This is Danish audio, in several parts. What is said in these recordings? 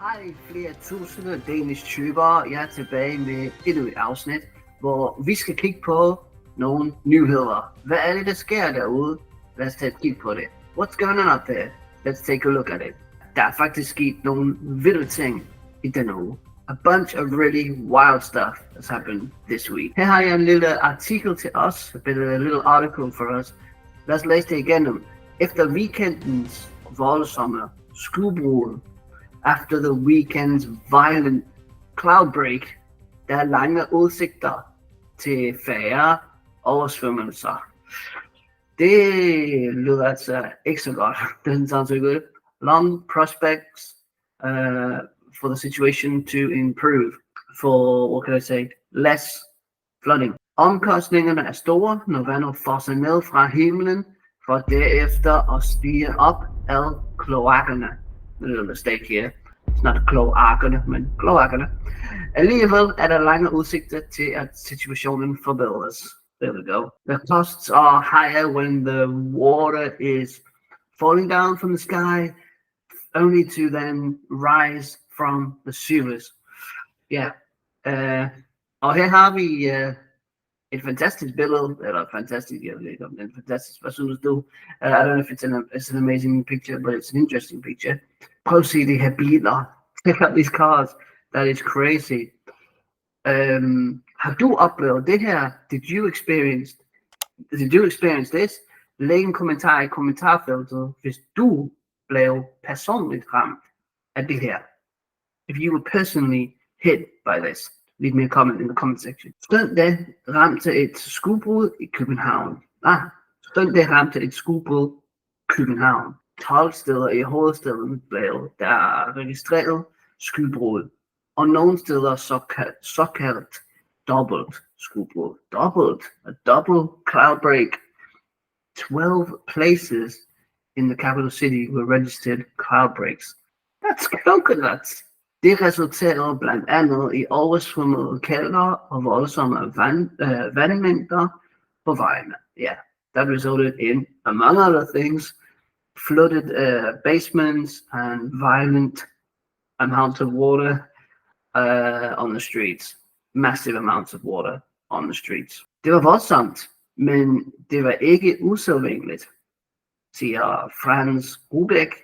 Hej flere tusinde DanishTubere. Jeg er tilbage med endnu et afsnit, hvor vi skal kigge på nogle nyheder. Hvad er det, der sker derude? Lad os tage et kig på det. What's going on out there? Let's take a look at it. Der er faktisk sket nogle vilde ting i denne uge. A bunch of really wild stuff has happened this week. Her har jeg en lille artikel til os, a little article for us. Lad os læse det igennem. Efter weekendens voldsomme skudbrud, after the weekend's violent cloudbreak, der er lange udsigter til færre oversvømmelser. Det lyder altså ikke så godt. Doesn't sound so good. Long prospects for the situation to improve. For, what can I say, less flooding. Omkostningerne er store, når vandet fosser ned fra himlen, for derefter at stige op ad kloakkerne. A little mistake here. It's not kloakkerne, men kloakkerne. Alligevel er der lange udsigter til, at situationen forbedres. There we go. The costs are higher when the water is falling down from the sky, only to then rise from the sewers. Ja. Og her har vi et fantastisk billede, eller fantastisk, jeg ved ikke om det er en fantastisk, hvad synes du? I don't know if it's an amazing picture, but it's an interesting picture. Prøv at se de her biler. Check out these cars. That is crazy. Har du oplevet det her? Did you experience this? Læg en kommentar i kommentarfeltet, hvis du blev personligt ramt af det her. If you were personally hit by this. Leave me a comment in the comment section. Søndag ramte et skudbrud i København. Søndag ramte et skudbrud i København. 12 steder i hovedstaden blev der registreret skudbrud. Og nogle steder såkaldt dobbelt skudbrud. A double cloud break. 12 places in the capital city were registered cloud breaks. That's coconuts. Det resulterede blandt andet i oversvømmede kældre og voldsomme vandmængder på vejene. Yeah, that resulted in, among other things, flooded basements and violent amounts of water on the streets. Massive amounts of water on the streets. Det var voldsomt, men det var ikke usædvanligt, siger Frans Rubek,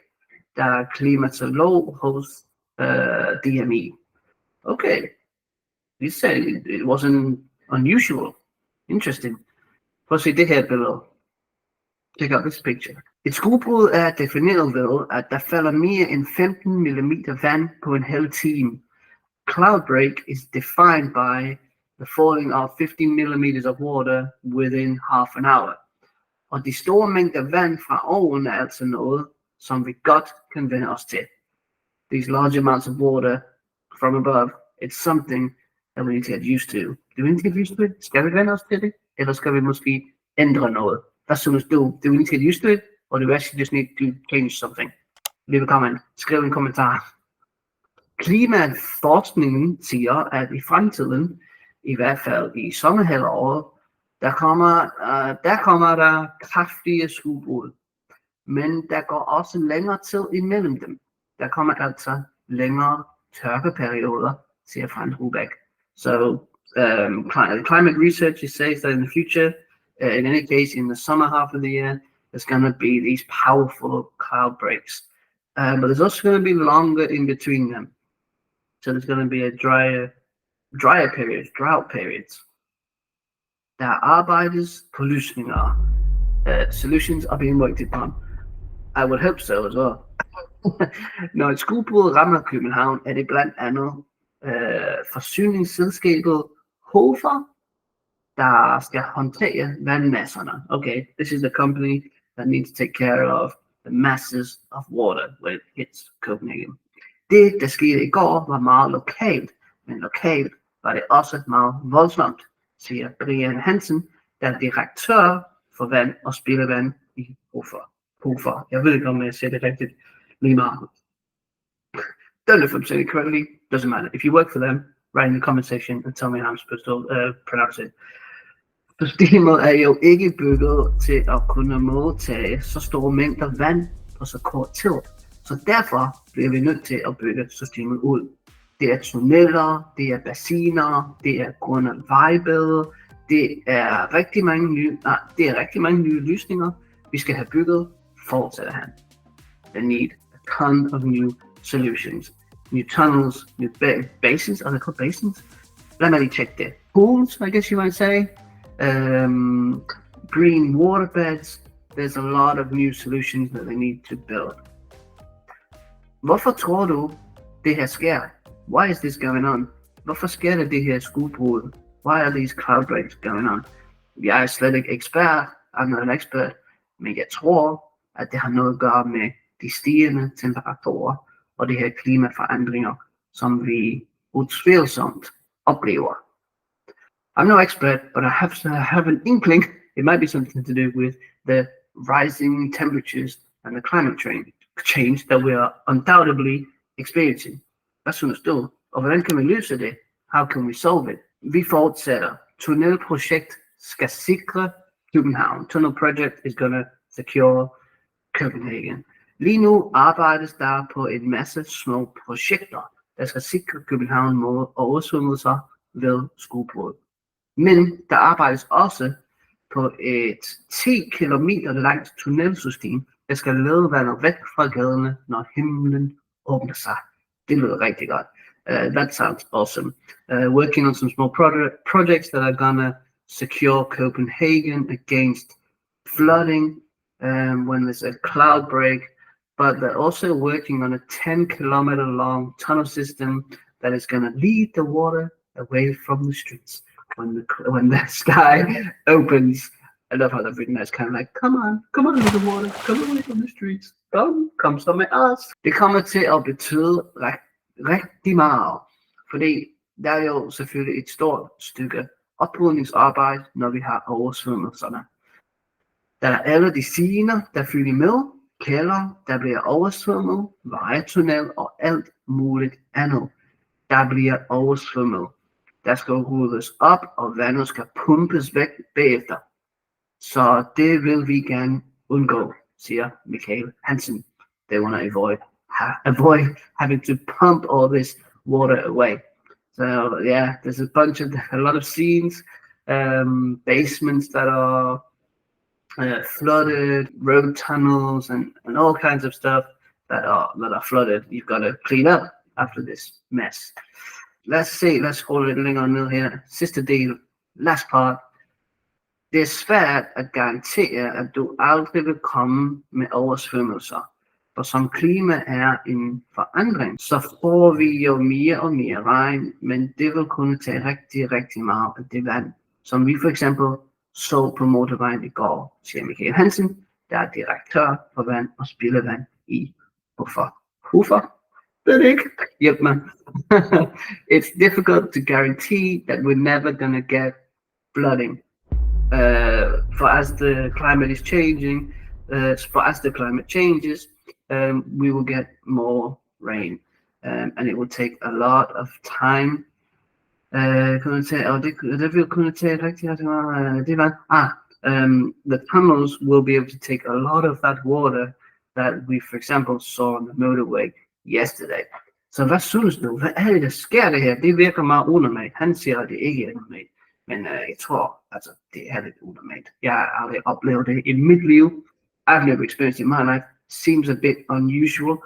der er klimatolog hos DME. Okay. You said it wasn't unusual. Interesting. Prøv at se det her billede. Check out this picture. Et skudbrud er defineret ved, at der falder mere end 15 mm vand på en hel time. Cloud break is defined by the falling of 15 mm of water within half an hour. Og de store mængder vand fra oven er altså noget, som vi godt kan vende os til. These large amounts of water from above, it's something that we need to get used to. Do we need to get used to it? Skal vi vende os til det? Eller skal vi måske ændre noget? Hvad synes du? Do we need to get used to it? Or do we actually just need to change something? Leave a comment. Skriv en kommentar. Klimaforskningen siger, at i fremtiden, i hvert fald i sommerhalvåret, der kommer der kraftige skudbrud. Men der går også længere tid imellem dem. Der kommer altså længere tørkeperioder, siger Frans Rubek. So climate research says that in the future, in any case, in the summer half of the year, there's going to be these powerful cloud breaks. But there's also going to be longer in between them. So there's going to be a drought periods. Der arbejdes på løsninger. Solutions are being worked upon. I would hope so as well. Når et skudbrud rammer København, er det blandt andet forsyningsselskabet Hofer, der skal håndtere vandmasserne. Okay, this is the company that needs to take care of the masses of water when it hits Copenhagen. Det, der skete i går, var meget lokalt, men lokalt var det også meget voldsomt, siger Brian Hansen, der er direktør for vand og spildevand i Hofer. Jeg ved ikke, om jeg siger det rigtigt. Lige meget. Don't know if I'm saying it correctly. Doesn't matter. If you work for them, write in the comment section and tell me how I'm supposed to pronounce it. Systemet er jo ikke bygget til at kunne modtage så store mængder vand på så kort tid, Så derfor bliver vi nødt til at bygge systemet ud. Det er tunneller, det er bassiner, det er grunde vejbede, det er rigtig mange nye løsninger, vi skal have bygget, fortsætter han. They need a ton of new solutions. New tunnels, new basins, are they called basins? Let me check there. Pools, I guess you might say. Green waterbeds. There's a lot of new solutions that they need to build. Hvorfor tror du, det her sker? Why is this going on? Hvorfor sker det her skudbrud? Why are these cloudbursts going on? Jeg er slet ikke ekspert, I'm not an expert, men jeg tror, at det har noget at gøre med de stigende temperaturer og de her klimaforandringer, som vi utvivlsomt oplever. I'm no expert, but I have an inkling it might be something to do with the rising temperatures and the climate change that we are undoubtedly experiencing. Hvad synes du? Og hvordan kan vi løse det? How can we solve it? Vi fortsætter. Tunnelprojekt skal sikre København. Tunnel project is gonna secure Copenhagen. Lige nu arbejdes der på en masse små projekter, der skal sikre København mod oversvømmelser ved skudbrud. Men der arbejdes også på et 10 km langt tunnelsystem, der skal lede vandet væk fra gaderne, når himlen åbner sig. Det lyder rigtig godt. That sounds awesome. Working on some small projects that are gonna secure Copenhagen against flooding when there's a cloud break, but they're also working on a 10-kilometer long tunnel system that is gonna lead the water away from the streets. When the sky opens. I love how they've written that. It's kind of like, come on with the water, come away from the streets, come some med os. Det kommer til at betyde rigtig meget, fordi der er jo selvfølgelig et stort stykke oprydningsarbejde, når vi har oversvømmelserne. Der er alle de scener, der følger med, kælder, der bliver oversvømmet, vejetunnel og alt muligt andet, der bliver oversvømmet. Der skal ryddes op, og vandet skal pumpes væk bagefter. Så det vil vi gerne undgå, siger Michael Hansen. They want to avoid having to pump all this water away. So yeah, there's a lot of scenes, basements that are flooded, road tunnels, and all kinds of stuff that are flooded. You've got to clean up after this mess. Let's scroll lidt længere ned her. Sidste del, last part. Det er svært at garantere, at du aldrig vil komme med oversvømmelser. For som klima er en forandring, så får vi jo mere og mere regn, men det vil kunne tage rigtig, rigtig meget af det vand, som vi for eksempel så på motorvejen i går, siger Michael Hansen, der er direktør for vand og spildevand i Hvorfor? Det er ikke. Hjælp mig. It's difficult to guarantee that we're never gonna get flooding. For as the climate is changing, we will get more rain, and it will take a lot of time. The tunnels will be able to take a lot of that water that we, for example, saw on the motorway yesterday. Så hvad synes du? Hvad er det, der sker det her? Det virker meget unormalt. Han siger, at det ikke er normalt. Men jeg tror, altså, det er lidt unormalt. Jeg har aldrig oplevet det i mit liv. I've never experienced it in my life. Seems a bit unusual.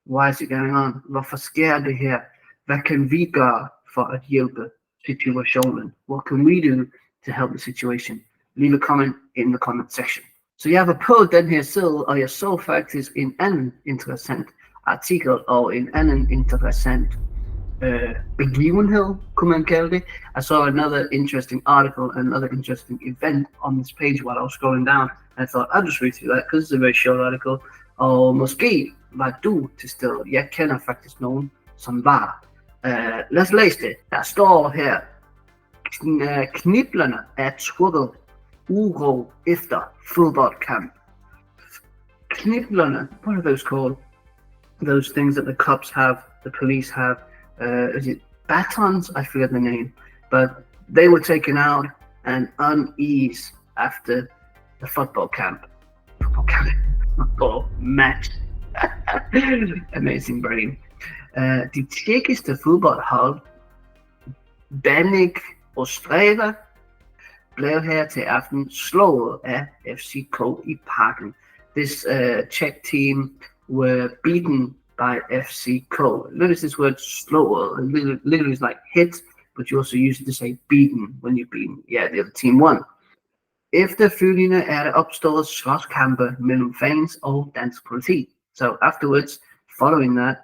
Why is it going on? Hvorfor sker det her? Hvad kan vi gøre for at hjælpe situationen? What can we do to help the situation? Leave a comment in the comment section. Så jeg var på den her side, og jeg så faktisk en anden interessant artikel og en anden interessant begivenhed, kunne man kalde det. I saw another interesting article, another interesting event on this page while I was scrolling down. And I thought, I'll just read through that, because it's a very short article. Og måske var du til stede. Jeg kender faktisk nogen, som var. Lad os læse det. Der står her, kniblerne er trukket uro efter fodboldkamp. Kniblerne, what are those called? Those things that the cops have, the police have. Is it batons? I forget the name. But they were taken out and unease after the football match. Amazing brain. De tjekkiske fodboldhold, Danish og Strava, blev her til aften slået af FCK i parken. This Czech team were beaten by FCK. Notice this word slået. Literally is like hit, but you also use it to say beaten when you've been, the other team won. Efterfølgende er der opstået slåskampe mellem fans og dansk politi. So afterwards, following that,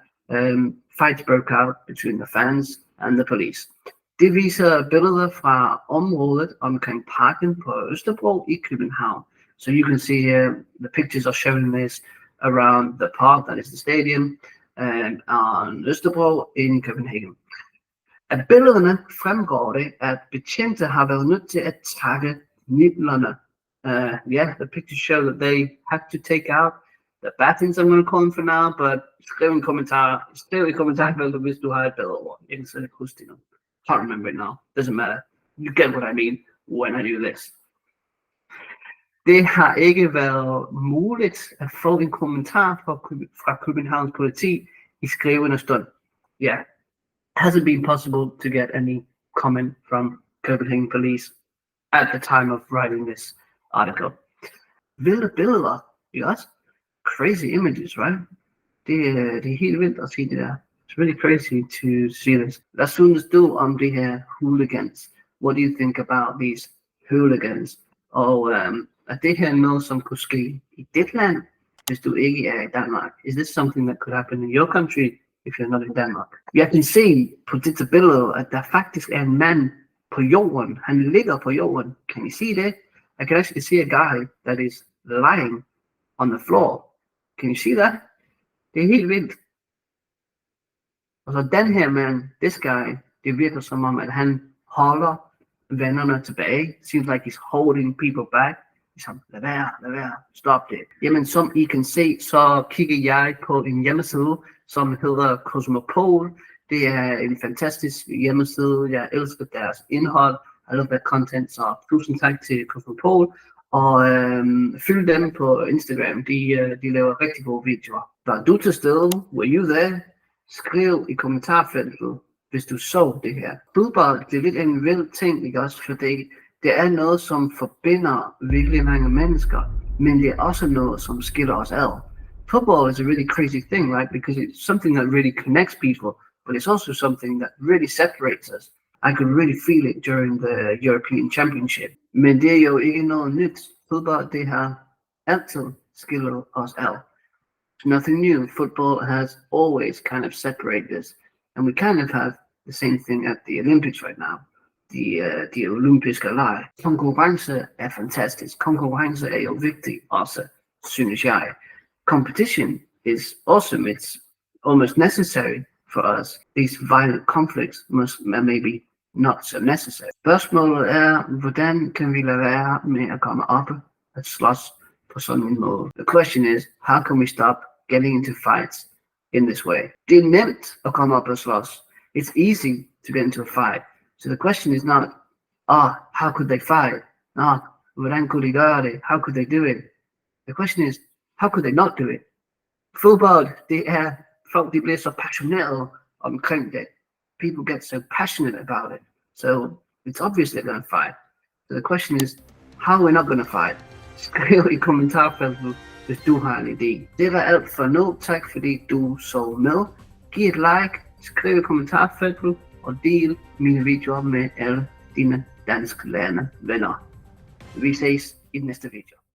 fights broke out between the fans and the police. Det viser billeder fra området omkring parken på Østerbro i København. So you can see here, the pictures are showing this around the park, that is the stadium, on Østerbro in Copenhagen. Af billederne fremgår det, at betjente har været nødt til at trække midlerne. The pictures show that they had to take out the battens, I'm going to call them for now, but skriv i kommentarfeltet, hvis du har et bedre ord. Jeg kan slet ikke huske det nu. Can't remember it now. Doesn't matter. You get what I mean when I do this. Det har ikke været muligt at få en kommentar fra Københavns politi i skrivende stund. Yeah, hasn't been possible to get any comment from Copenhagen police at the time of writing this article. Vilde billeder, yes? Crazy images, right? Det er helt vildt at se det der. It's really crazy to see this. Hvad synes du om de her hooligans? What do you think about these hooligans? Og er det her noget, som kunne ske i dit land, hvis du ikke er i Danmark? Is this something that could happen in your country if you're not in Denmark? Jeg kan se på dette billede, at der faktisk er en mand på jorden. Han ligger på jorden. Can you see that? I can actually see a guy that is lying on the floor. Can you see that? Det er helt vildt. Og så den her mand, this guy, det virker som om, at han holder vennerne tilbage. Seems like he's holding people back. Ligesom, lad være, stop det. Jamen, som I kan se, så kigger jeg på en hjemmeside, som hedder Cosmopol. Det er en fantastisk hjemmeside. Jeg elsker deres indhold. I love their content, så tusind tak til Cosmopol. Og følg dem på Instagram. De laver rigtig gode videoer. Var du til stede? Were you there? Skriv i kommentarfeltet, hvis du så det her. Fodbold, det er lidt en vild ting, ikke også? Fordi det er noget, som forbinder virkelig mange mennesker, men det er også noget, som skiller os ad. Football is a really crazy thing, right? Because it's something that really connects people, but it's also something that really separates us. I could really feel it during the European Championship. Men det er jo ikke noget nyt. Fodbold, det har altid skillet os ad. Nothing new. Football has always kind of separated us, and we kind of have the same thing at the Olympics right now. De olympiske lege. Konkurrence er fantastisk. Konkurrence er jo vigtig også, synes jeg. Competition is awesome. It's almost necessary for us. These violent conflicts maybe not so necessary. Spørgsmålet er, hvordan kan vi lade være med at komme op og slås på sådan en måde? The question is, how can we stop getting into fights in this way? Det er nemt at komme op og slås. It's easy to get into a fight. So the question is not, how could they fight? Hvordan kunne de gøre det? How could they do it? The question is, how could they not do it? Fodbold, det er folk, de bliver så passionerede omkring det. People get so passionate about it. So it's obvious they're going to fight. So the question is, how are we not going to fight? Skriv i kommentarfeltet, hvis du har en idé. Det var alt for nu. Tak fordi du så med. Giv et like, skriv i kommentarfeltet og del mine videoer med alle dine danske lærende venner. Vi ses i den næste video.